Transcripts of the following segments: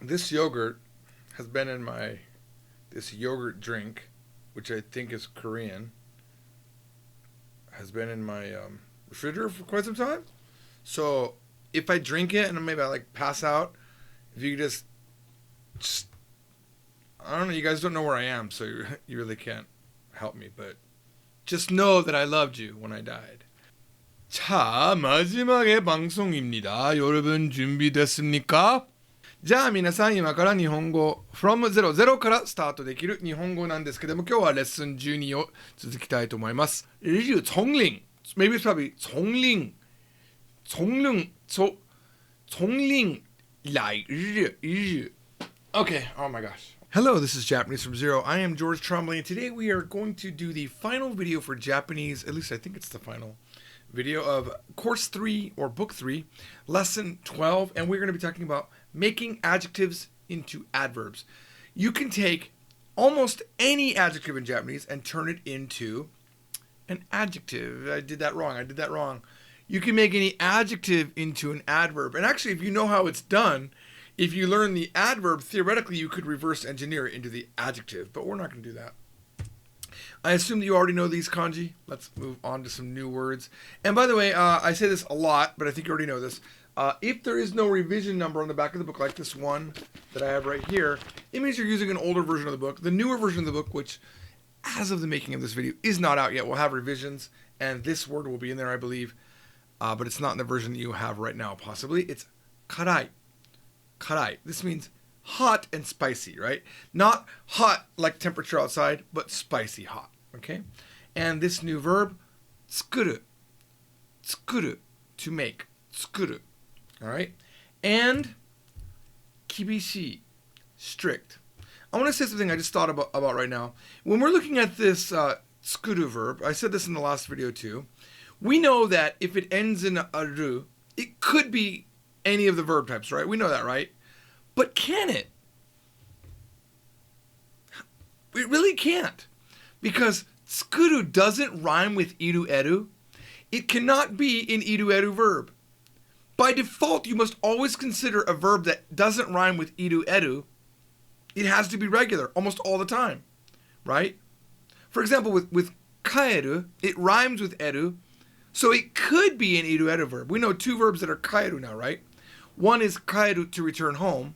This yogurt has been in this yogurt drink, which I think is Korean, has been in my refrigerator for quite some time. So if I drink it and maybe I like pass out, if you could just I don't know, you guys don't know where I am, so you really can't help me, but just know that I loved you when I died. 자, 마지막의 방송입니다. 여러분 준비됐습니까? じゃあ皆さん今から日本語 from 00からスタートできる日本語なんですけども、今日はレッスン12を続きたいと思います。日丛林 maybe it's probably 丛林来日 Okay, oh my gosh. Hello, this is Japanese from Zero. I am George Trombley, and today we are going to do the final video for Japanese, at least I think it's the final video of Course 3 or Book 3, Lesson 12, and we're going to be talking about making adjectives into adverbs. You can take almost any adjective in Japanese and turn it into an adjective. I did that wrong. You can make any adjective into an adverb. And actually, if you know how it's done, if you learn the adverb, theoretically, you could reverse engineer it into the adjective, but we're not going to do that. I assume that you already know these kanji. Let's move on to some new words. And by the way, I say this a lot, but I think you already know this. If there is no revision number on the back of the book, like this one that I have right here, it means you're using an older version of the book. The newer version of the book, which as of the making of this video is not out yet, will have revisions, and this word will be in there, I believe, but it's not in the version that you have right now, possibly. It's karai. Karai. This means hot and spicy, right? Not hot like temperature outside, but spicy hot, okay? And this new verb, tsukuru. Tsukuru, to make. Tsukuru, all right? And kibishii, strict. I want to say something I just thought about right now. When we're looking at this tsukuru verb, I said this in the last video too, we know that if it ends in a ru, it could be any of the verb types, right? We know that, right? But can it? It really can't. Because tsukuru doesn't rhyme with iru eru. It cannot be an iru eru verb. By default, you must always consider a verb that doesn't rhyme with iru eru. It has to be regular almost all the time, right? For example, with kaeru, it rhymes with eru, so it could be an iru eru verb. We know two verbs that are kaeru now, right? One is kaeru, to return home,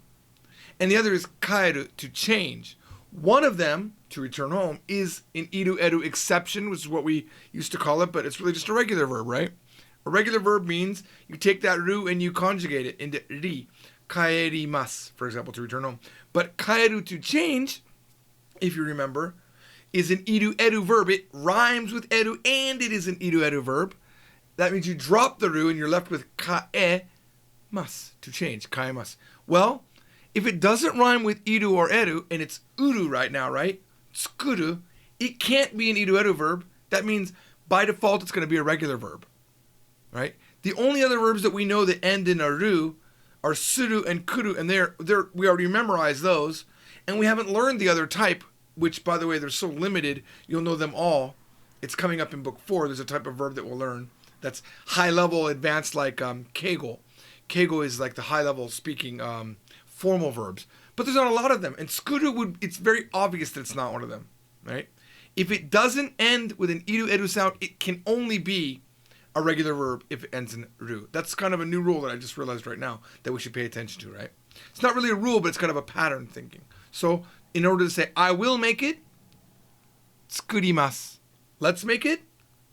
and the other is kaeru, to change. One of them, to return home, is an iru eru exception, which is what we used to call it, but it's really just a regular verb, right? A regular verb means you take that ru and you conjugate it into ri. Kaerimasu, for example, to return home. But kaeru, to change, if you remember, is an iru eru verb. It rhymes with eru and it is an iru eru verb. That means you drop the ru and you're left with kae mas, to change, kaemas. Well, if it doesn't rhyme with iru or eru, and it's uru right now, right? Tsukuru, it can't be an iru eru verb. That means by default it's going to be a regular verb, right? The only other verbs that we know that end in a ru are suru and kuru, and we already memorized those, and we haven't learned the other type, which, by the way, they're so limited, you'll know them all. It's coming up in book 4. There's a type of verb that we'll learn that's high level, advanced, like keigo. Keigo is like the high level speaking formal verbs, but there's not a lot of them, and skuru it's very obvious that it's not one of them, right? If it doesn't end with an iru eru sound, it can only be a regular verb if it ends in ru. That's kind of a new rule that I just realized right now that we should pay attention to, right? It's not really a rule, but it's kind of a pattern thinking. So in order to say, I will make it, tsukurimasu. Let's make it,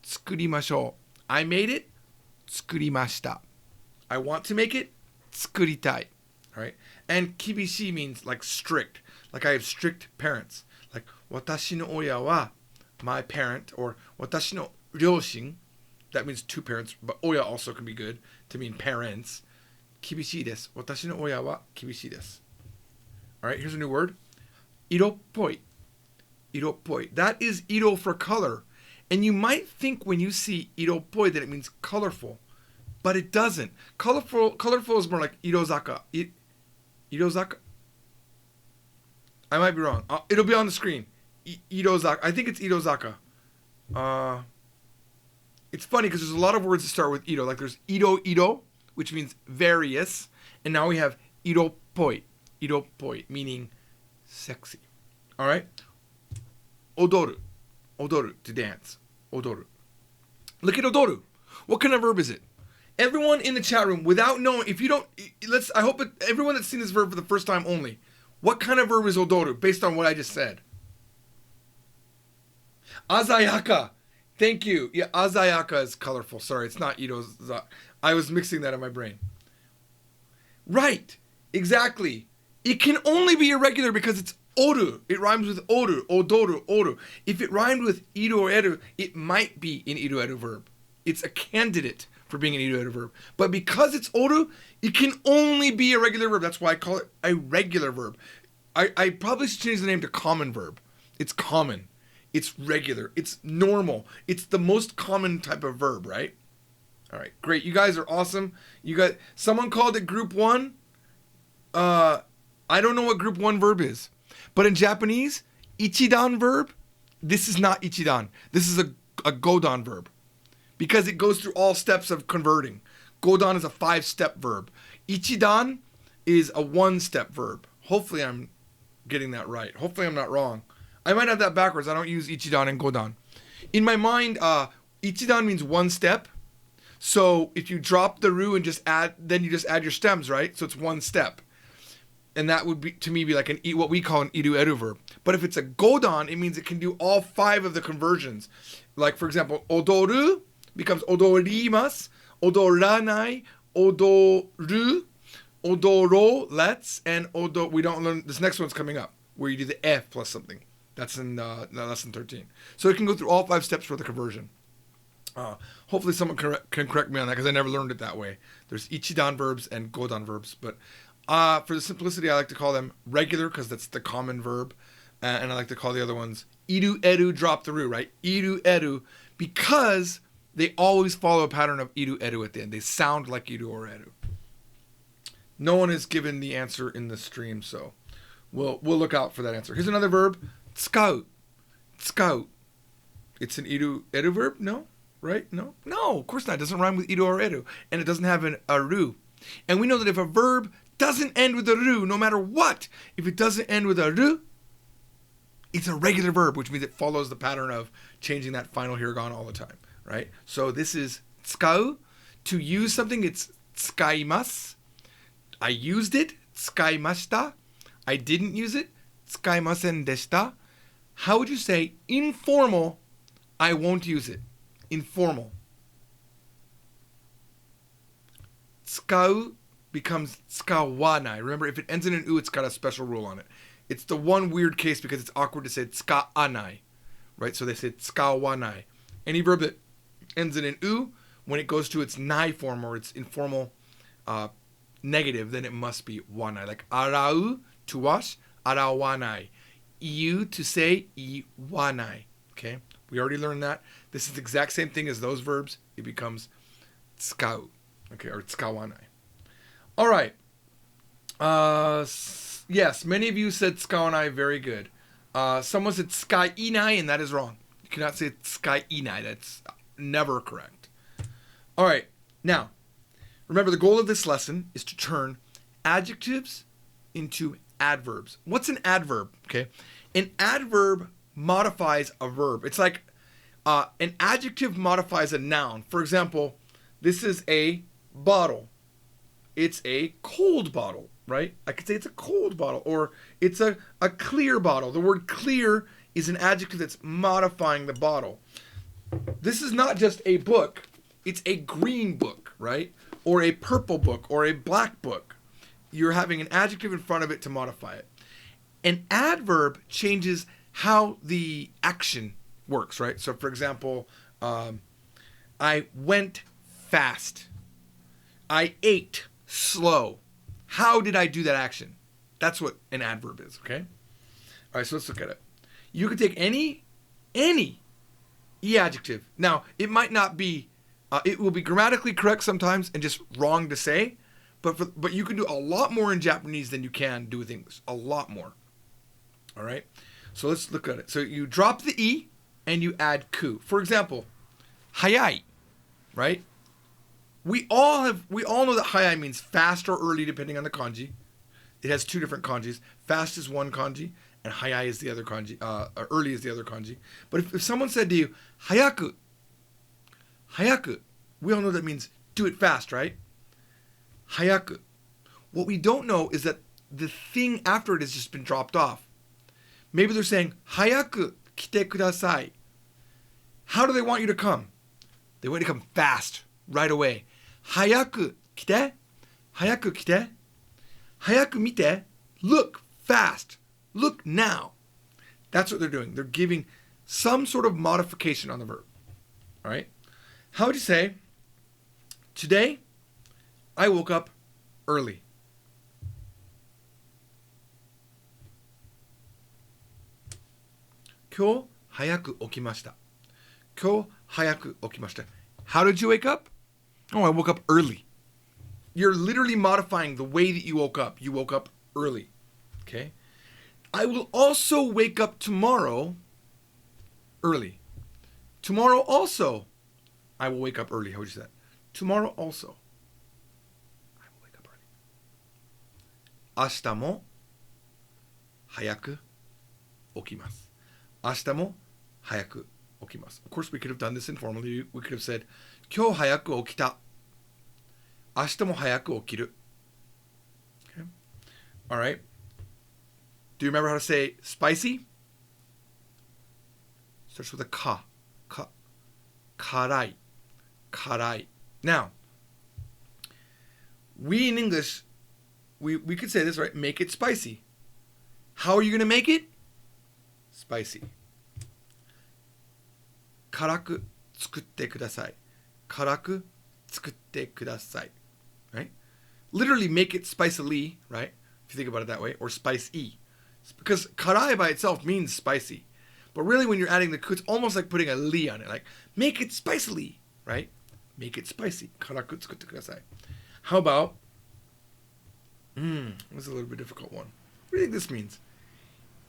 tsukurimashou. I made it, tsukurimashita. I want to make it, tsukuritai. All right? And kibishii means like strict. Like I have strict parents. Like watashi no oya wa, my parent, or watashi no ryoshin. That means two parents, but oya also can be good to mean parents. Kibishii desu. Watashi no oya wa kibishii desu. All right, here's a new word. Iroppoi. Iroppoi. That is iro for color. And you might think when you see iroppoi that it means colorful, but it doesn't. Colorful is more like irozaka. Irozaka? I might be wrong. It'll be on the screen. Irozaka. I think it's irozaka. It's funny because there's a lot of words that start with iro. Like there's iro, which means various. And now we have iroppoi. iroppoi, meaning sexy. All right? Odoru. Odoru, to dance. Odoru. Look at odoru. What kind of verb is it? Everyone in the chat room, without knowing, if you don't, I hope everyone that's seen this verb for the first time only, what kind of verb is odoru based on what I just said? Azayaka. Thank you. Yeah, azayaka is colorful. Sorry, it's not Ito's. I was mixing that in my brain. Right. Exactly. It can only be irregular because it's oru. It rhymes with oru, odoru, oru. If it rhymed with iru or eru, it might be an iru eru verb. It's a candidate for being an iru eru verb. But because it's oru, it can only be a regular verb. That's why I call it a regular verb. I probably should change the name to common verb. It's common. It's regular. It's normal. It's the most common type of verb, right? All right, great. You guys are awesome. Someone called it group 1. I don't know what group 1 verb is. But in Japanese, ichidan verb, this is not ichidan. This is a godan verb. Because it goes through all steps of converting. Godan is a 5-step verb. Ichidan is a 1-step verb. Hopefully I'm getting that right. Hopefully I'm not wrong. I might have that backwards. I don't use ichidan and godan. In my mind, ichidan means 1 step. So if you drop the ru and then you just add your stems, right? So it's 1 step. And that would be, to me, be like what we call an iru eru verb. But if it's a godan, it means it can do all 5 of the conversions. Like, for example, odoru becomes odorimasu, odoranai, odoru, odoro, let's, and we don't learn, this next one's coming up, where you do the F plus something. That's in lesson 13. So it can go through all 5 steps for the conversion. Hopefully someone can correct me on that, because I never learned it that way. There's ichidan verbs and godan verbs, but for the simplicity, I like to call them regular, because that's the common verb, and I like to call the other ones iru eru, drop the ru, right? Iru eru, because they always follow a pattern of iru eru at the end. They sound like iru or eru. No one has given the answer in the stream, so we'll look out for that answer. Here's another verb, tsukau. Tsukau. It's an iru eru verb? No? Right? No, of course not. It doesn't rhyme with iru or eru, and it doesn't have an aru. And we know that if a verb doesn't end with a ru, no matter what, if it doesn't end with a ru, it's a regular verb, which means it follows the pattern of changing that final hiragana all the time, right? So this is tsukau. To use something, it's tsukaimasu. I used it, tsukaimashita. I didn't use it, tsukaimasen deshita. How would you say informal, I won't use it? Informal. Tsukau becomes tsukawanai. Remember, if it ends in an u, it's got a special rule on it. It's the one weird case because it's awkward to say tsukaanai, right? So they say tsukawanai. Any verb that ends in an u, when it goes to its nai form or its informal negative, then it must be wanai. Like arau, to wash, arawanai. Iu, to say, iwanai. Okay? We already learned that. This is the exact same thing as those verbs. It becomes tsukau, okay, or tsukawanai. All right. Yes, many of you said tsukawanai. Very good. Someone said tsukainai, and that is wrong. You cannot say tsukainai. That's never correct. All right. Now, remember, the goal of this lesson is to turn adjectives into adverbs. What's an adverb? Okay, an adverb modifies a verb. It's like an adjective modifies a noun. For example, this is a bottle. It's a cold bottle, right? I could say it's a cold bottle, or it's a clear bottle. The word clear is an adjective that's modifying the bottle. This is not just a book. It's a green book, right? Or a purple book, or a black book. You're having an adjective in front of it to modify it. An adverb changes how the action works, right? So, for example, I went fast. I ate slow. How did I do that action? That's what an adverb is, okay? All right, so let's look at it. You could take any adjective. Now, it might not be, it will be grammatically correct sometimes and just wrong to say, but you can do a lot more in Japanese than you can do with English. A lot more. All right? So let's look at it. So you drop the E and you add ku. For example, hayai, right? We all know that hayai means fast or early depending on the kanji. it has two different kanjis. Fast is one kanji, and hayai is the other kanji. Early is the other kanji. But if someone said to you, hayaku, hayaku, we all know that means do it fast, right? Hayaku. What we don't know is that the thing after it has just been dropped off. Maybe they're saying, hayaku kite kudasai. How do they want you to come? They want you to come fast, right away. Hayaku kite, hayaku kite, hayaku mite, look fast, look now. That's what they're doing. They're giving some sort of modification on the verb. All right? How would you say, today I woke up early. Kyou hayaku okimashita. Kyou hayaku okimashita. How did you wake up? Oh, I woke up early. You're literally modifying the way that you woke up. You woke up early. Okay? I will also wake up tomorrow early. Tomorrow also, I will wake up early. How would you say that? Tomorrow also, I will wake up early. Ashita mo hayaku okimasu. Ashita mo hayaku okimasu. Of course, we could have done this informally. We could have said, kyou hayaku okita. Ashita mo hayaku okiru. Okay. All right. Do you remember how to say spicy? Starts with a ka. Ka. Karai. Karai. Now, we in English, we could say this, right? Make it spicy. How are you going to make it? Spicy. Karaku tsukutte kudasai. Karaku tsukutte kudasai. Right? Literally make it spicily, right? If you think about it that way, or spice-y. Because karai by itself means spicy. But really when you're adding the ku, it's almost like putting a li on it. Like, make it spicily, right? Make it spicy. Karaku tsukutte kudasai. How about, this is a little bit difficult one. What do you think this means?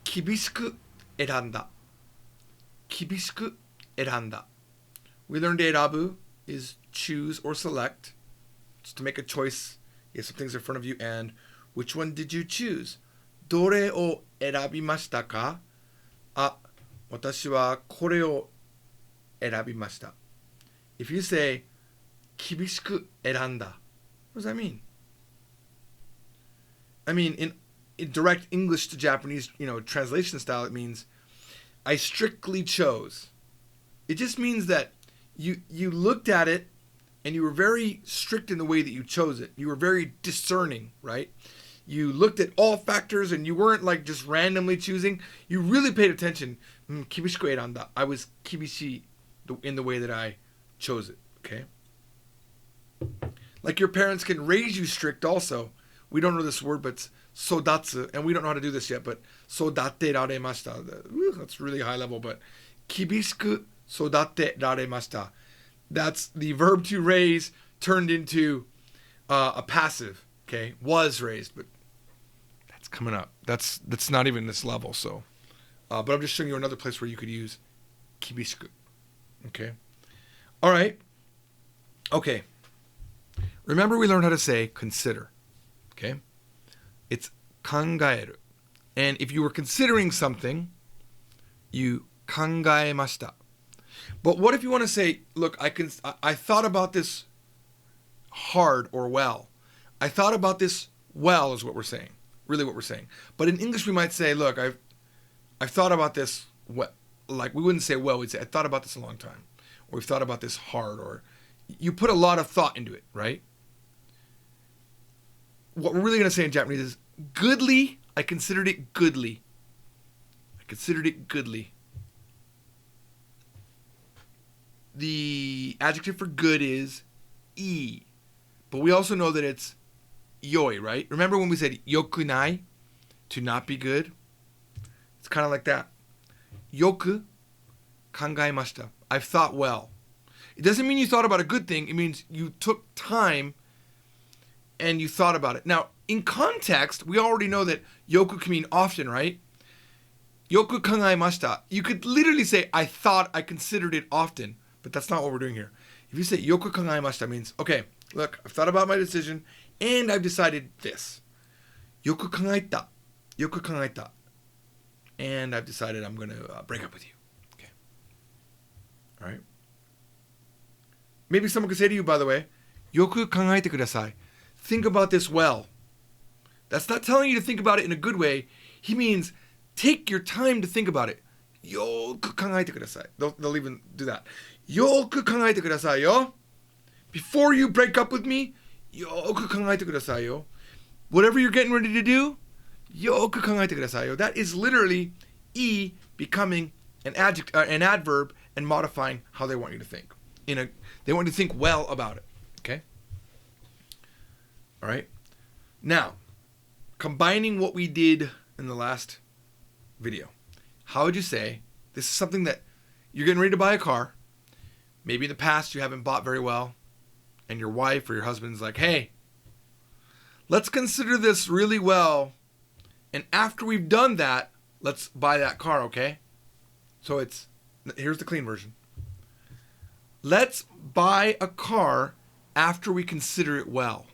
Kibishiku eranda. Kibishiku eranda. We learned erabu is choose or select. Just to make a choice. You have some things in front of you, and which one did you choose? Dore o erabimashita ka? Watashi wa kore o erabimashita. If you say kibishiku eranda, what does that mean? I mean, in direct English to Japanese, translation style, it means I strictly chose. It just means that you looked at it and you were very strict in the way that you chose it. You were very discerning, right? You looked at all factors and you weren't like just randomly choosing. You really paid attention. Kibishiku eranda. I was kibishi in the way that I chose it, okay? Like your parents can raise you strict also. We don't know this word, but it's sodatsu, and we don't know how to do this yet, but sodate raremashita. That's really high level, but kibishiku sodate raremashita. That's the verb to raise turned into a passive, okay? Was raised, but that's coming up. That's not even this level, so. But I'm just showing you another place where you could use kibishiku, okay? All right. Okay. Remember we learned how to say consider, okay? It's kangaeru. And if you were considering something, you kangaemashita. But what if you want to say, look, I thought about this hard or well. I thought about this well is what we're saying. Really what we're saying. But in English we might say, look, I've thought about this well. Like we wouldn't say well, we'd say I thought about this a long time. Or we've thought about this hard, or you put a lot of thought into it, right? What we're really going to say in Japanese is goodly. I considered it goodly. I considered it goodly. The adjective for good is ii. But we also know that it's yoi, right? Remember when we said yokunai, to not be good? It's kind of like that. Yoku kangaemashita. I've thought well. It doesn't mean you thought about a good thing. It means you took time and you thought about it. Now, in context, we already know that yoku can mean often, right? Yoku kangaemashita. You could literally say, I considered it often. But that's not what we're doing here. If you say yoku kangaemashita, means, okay, look, I've thought about my decision and I've decided this. Yoku kangaita. Yoku kangaita. And I've decided I'm going to break up with you. Okay. All right. Maybe someone could say to you, by the way, Yoku kangaite kudasai. Think about this well. That's not telling you to think about it in a good way. He means take your time to think about it. Yoku kangaite kudasai. They'll even do that. Yoku kangaite kudasai yo. Before you break up with me, yoku kangaite kudasai yo. Whatever you're getting ready to do, yoku kangaite kudasai yo. That is literally e becoming an adverb and modifying how they want you to think. They want you to think well about it. Okay? All right? Now, combining what we did in the last video, how would you say this is something that you're getting ready to buy a car? Maybe in the past you haven't bought very well, and your wife or your husband's like, hey, let's consider this really well, and after we've done that, let's buy that car, okay? So here's the clean version. Let's buy a car after we consider it well.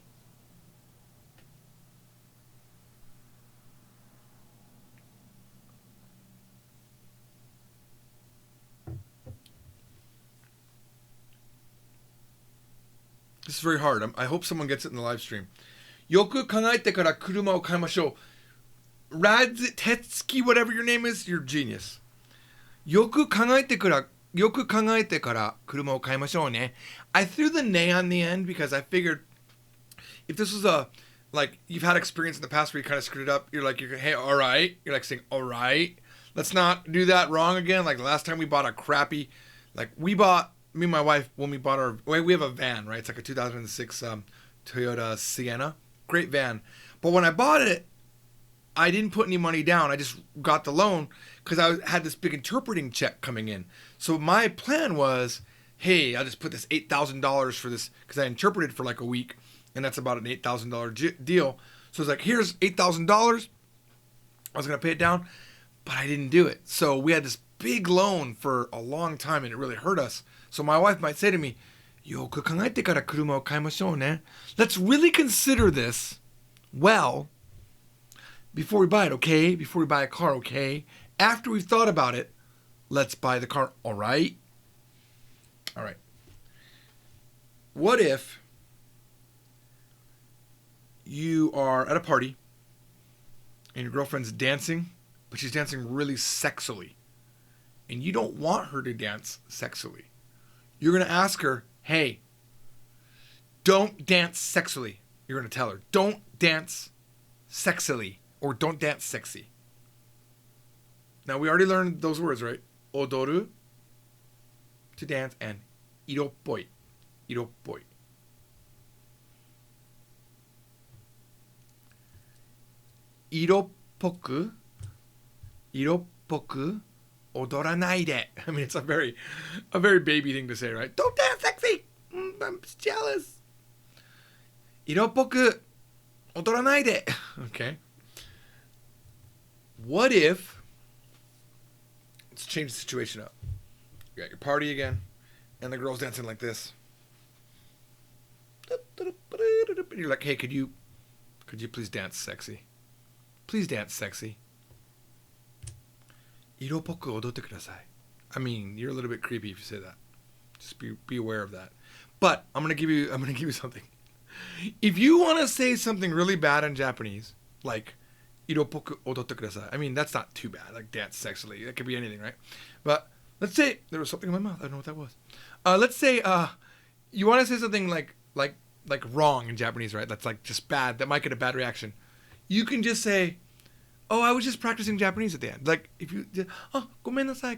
This is very hard. I hope someone gets it in the live stream. Yoku kanaete kara kuruma o kaimashou. Tetsuki, whatever your name is, you're a genius. Yoku kanaete kara kuruma o kaimashou ne. I threw the ne on the end because I figured if this was like you've had experience in the past where you kind of screwed it up, you're like, hey, all right. You're like saying, all right. Let's not do that wrong again. Like the last time we bought a crappy, me and my wife, when we bought we have a van, right? It's like a 2006 Toyota Sienna. Great van. But when I bought it, I didn't put any money down. I just got the loan because I had this big interpreting check coming in. So my plan was, hey, I'll just put this $8,000 for this because I interpreted for like a week, and that's about an $8,000 deal. So it's like, here's $8,000. I was going to pay it down, but I didn't do it. So we had this big loan for a long time, and it really hurt us. So my wife might say to me, Yoku kanaete kara kuruma o kaimashou ne. Let's really consider this well before we buy it, okay? Before we buy a car, okay? After we've thought about it, let's buy the car, all right? All right. What if you are at a party and your girlfriend's dancing, but she's dancing really sexily, and you don't want her to dance sexily? You're going to ask her, hey, don't dance sexily. You're going to tell her, don't dance sexily, or don't dance sexy. Now, we already learned those words, right? Odoru, to dance, and iroppoi, iroppoi. Iroppoku, iroppoku, odoranai de. I mean, it's a very baby thing to say, right? Don't dance sexy. I'm jealous. Iroppoku, odoranai de. Okay. What if, let's change the situation up. You got your party again, and the girl's dancing like this. And you're like, hey, could you please dance sexy? Please dance sexy. Iroppoku odotte kudasai. I mean, you're a little bit creepy if you say that. Just be aware of that. But I'm gonna give you something. If you want to say something really bad in Japanese, like iroppoku odotte kudasai, I mean, that's not too bad. Like dance sexily, that could be anything, right? But let's say there was something in my mouth. I don't know what that was. Let's say you want to say something like wrong in Japanese, right? That's like just bad. That might get a bad reaction. You can just say, oh, I was just practicing Japanese at the end. Like, if you just, oh, ごめんなさい。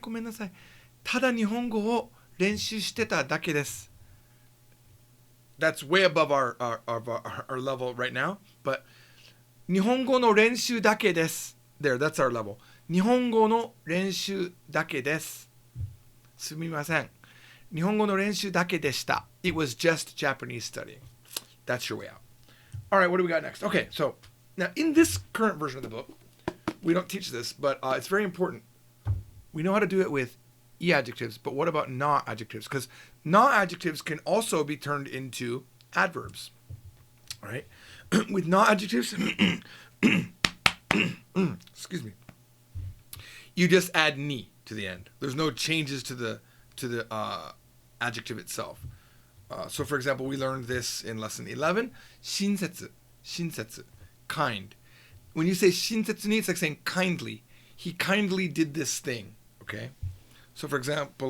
ただ日本語を練習してただけです. That's way above our level right now. But, 日本語の練習だけです. There, that's our level. 日本語の練習だけです. すみません。日本語の練習だけでした. It was just Japanese studying. That's your way out. All right, what do we got next? Okay, so, now in this current version of the book, we don't teach this, but it's very important. We know how to do it with e-adjectives, but what about not adjectives? Because not adjectives can also be turned into adverbs. All right? With not adjectives, excuse me, you just add ni to the end. There's no changes to the adjective itself. So for example, we learned this in lesson 11. Shinsetsu, kind. When you say shinsetsu ni, it's like saying kindly. He kindly did this thing. Okay. So for example,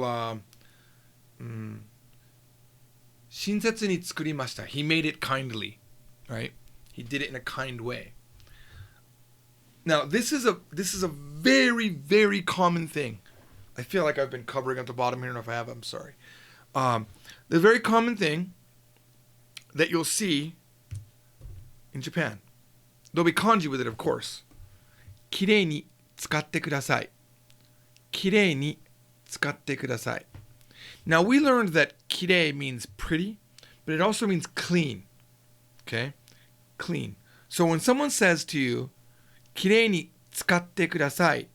shinsetsu ni tsukurimashita. He made it kindly, right? He did it in a kind way. Now this is a very, very common thing. I feel like I've been covering at the bottom here, and if I have, I'm sorry. The very common thing that you'll see in Japan. There'll be kanji with it, of course. Kirei ni tsukatte kudasai. Kirei ni tsukatte kudasai. Now we learned that kirei means pretty, but it also means clean. Okay? Clean. So when someone says to you, kirei ni tsukatte kudasai,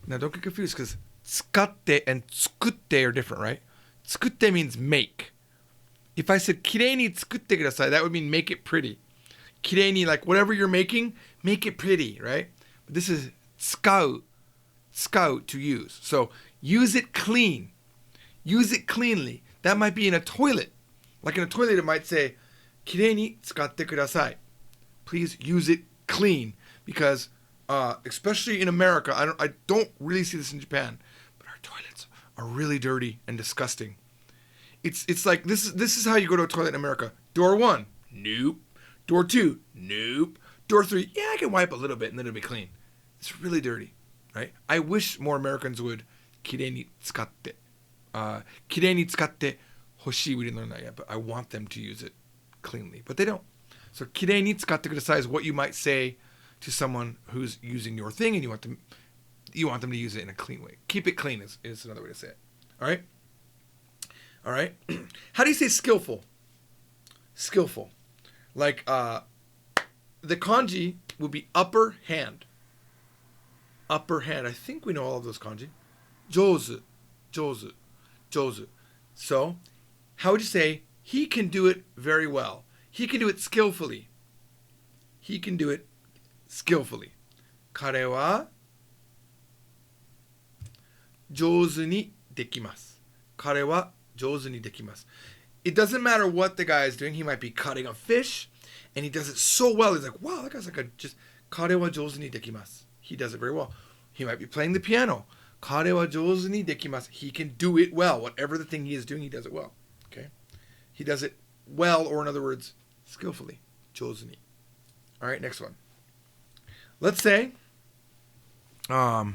now don't get confused because tsukatte and tsukutte are different, right? Tsukutte means make. If I said kirei ni tsukutte kudasai, that would mean make it pretty. Kirei ni, like whatever you're making, make it pretty, right? But this is tsukau, to use. So use it clean. Use it cleanly. That might be in a toilet. Like in a toilet, it might say, kirei ni tsukatte kudasai. Please use it clean. Because, especially in America, I don't really see this in Japan, but our toilets are really dirty and disgusting. It's like, this is how you go to a toilet in America. Door 1, nope. Door 2, nope. Door 3, yeah, I can wipe a little bit and then it'll be clean. It's really dirty, right? I wish more Americans would kirei ni tsukatte. Kirei ni tsukatte hoshii, we didn't learn that yet, but I want them to use it cleanly. But they don't. So kirei ni tsukatte kudasai is what you might say to someone who's using your thing and you want them to use it in a clean way. Keep it clean is another way to say it. All right? All right? How do you say skillful? Skillful. Like, the kanji would be upper hand. Upper hand. I think we know all of those kanji. Jozu. So, how would you say, he can do it very well? He can do it skillfully. He can do it skillfully. Kare wa jouzu ni dekimasu. Kare wa jouzu ni dekimasu. It doesn't matter what the guy is doing. He might be cutting a fish, and he does it so well. He's like, wow, that guy's like kare wa jouzu ni dekimasu. He does it very well. He might be playing the piano. Kare wa jouzu ni dekimasu. He can do it well. Whatever the thing he is doing, he does it well. Okay? He does it well, or in other words, skillfully. Jouzu ni. All right, next one. Let's say, I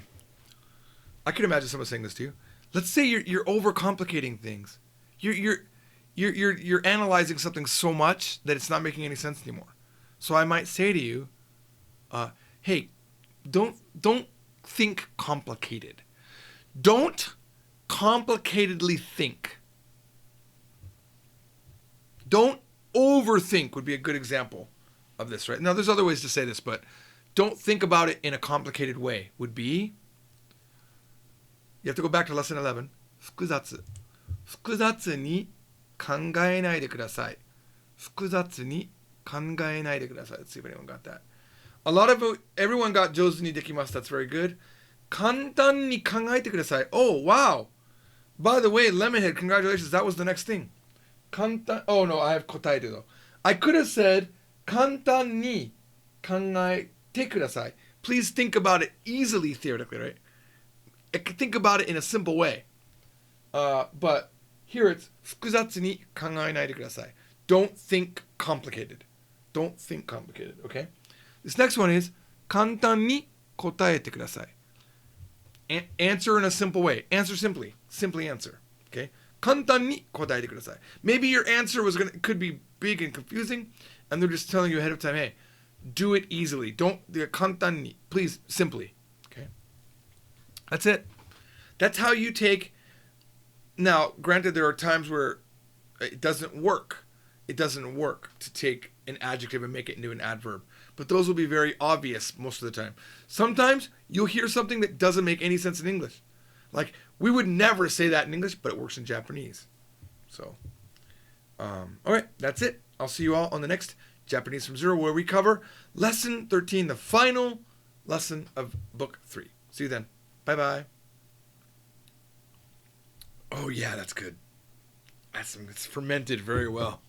can imagine someone saying this to you. Let's say you're overcomplicating things. You're analyzing something so much that it's not making any sense anymore. So I might say to you, hey, don't think complicated. Don't complicatedly think. Don't overthink would be a good example of this, right? Now, there's other ways to say this, but don't think about it in a complicated way would be, you have to go back to lesson 11. Fukuzatsu. Fukuzatsu ni kangaenai de kudasai. Fukuzatsu ni kangaenai de kudasai. Let's see if anyone got that. Everyone got jouzu ni dekimasu. That's very good. Kantan ni kangaete kudasai. Oh, wow. By the way, Lemonhead, congratulations. That was the next thing. Kantan. Oh, no, I have kotaete though. I could have said, kantan ni kangaete kudasai. Please think about it easily, theoretically, right? I could think about it in a simple way. But here it's fukuzatsu ni kangaenai de kudasai. Don't think complicated. Don't think complicated, okay? This next one is kantan ni kotaete kudasai. Answer in a simple way. Answer simply. Simply answer, okay? Kantan ni kotaete kudasai. Maybe your answer could be big and confusing, and they're just telling you ahead of time, hey, do it easily. Don't kantan ni. Please, simply. Okay? That's it. That's how you take. Now, granted, there are times where it doesn't work. It doesn't work to take an adjective and make it into an adverb. But those will be very obvious most of the time. Sometimes you'll hear something that doesn't make any sense in English. Like, we would never say that in English, but it works in Japanese. So, all right, that's it. I'll see you all on the next Japanese from Zero, where we cover lesson 13, the final lesson of book 3. See you then. Bye-bye. Oh, yeah, that's good. It's fermented very well.